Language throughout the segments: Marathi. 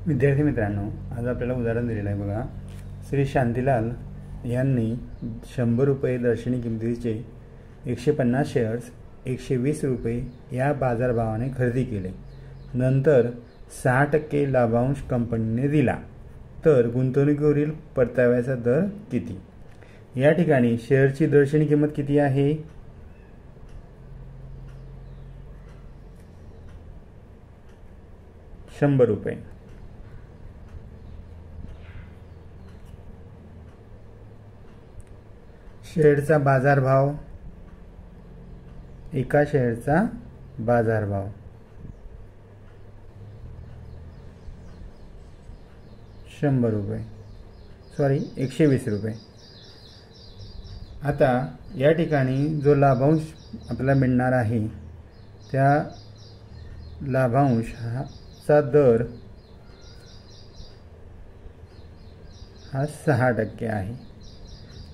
विद्यार्थी मित्रांनो, आज आपल्याला उदाहरण दिलेलं आहे बघा. श्री शांतीलाल यांनी 100 रुपये दर्शनी किमतीचे 150 शेअर्स 120 रुपये या बाजारभावाने खरेदी केले. नंतर 6% लाभांश कंपनीने दिला. तर गुंतवणुकीवरील परताव्याचा दर किती? या ठिकाणी शेअरची दर्शनी किंमत किती आहे? 100 रुपये. शेअरचा बाजारभाव, एका शेअरचा बाजारभाव 100 रुपये, 120 रुपये. आता या ठिकाणी जो लाभांश आपल्याला मिळणार आहे त्या लाभांशाचा दर हा 6% आहे.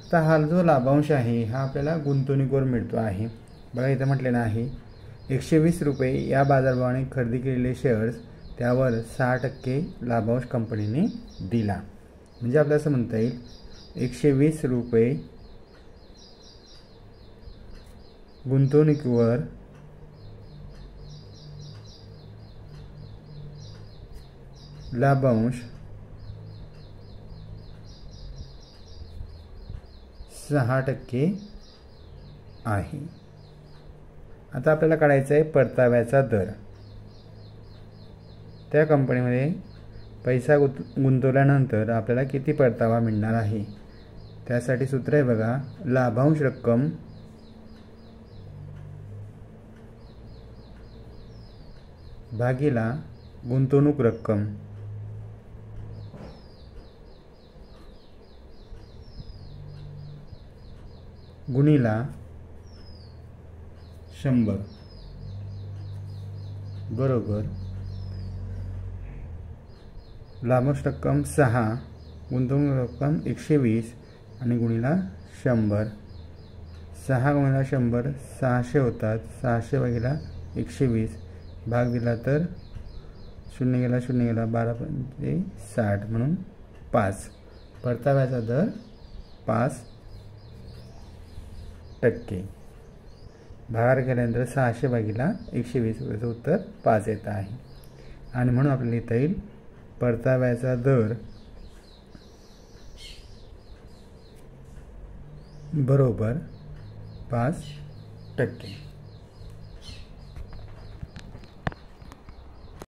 आता हा जो लाभांश आहे हा आपल्याला गुंतवणुकीवर मिळतो आहे. बघा इथं म्हटलेलं आहे 120 रुपये या बाजारभावाने खरेदी केलेले शेअर्स, त्यावर 6% लाभांश कंपनीने दिला. म्हणजे आपल्याला असं म्हणता येईल 120 रुपये गुंतवणुकीवर लाभांश 6% आहे. आता आपल्याला काढायचा आहे परताव्याचा दर. त्या कंपनीमध्ये पैसा गुंतवल्यानंतर आपल्याला किती परतावा मिळणार आहे त्यासाठी सूत्र आहे बघा, लाभांश रक्कम भागिला गुंतवणूक रक्कम गुणिला 100 बरोबर लाभांश रक्कम 6, गुंतवणूक रक्कम 120 आणि गुणिला 100. 6 गुणिला 100 600 होतात. 600 भागिला 120 भाग दिला तर 0 गेला 0 गेला 12 पंचे 60 म्हणून 5. परताव्याचा दर 5%. भागाकार केल्यानंतर 600 भागिला 120 याचं उत्तर 5 येत आहे. आणि म्हणून आपल्याला लिहिता येईल परताव्याचा दर बरोबर 5%.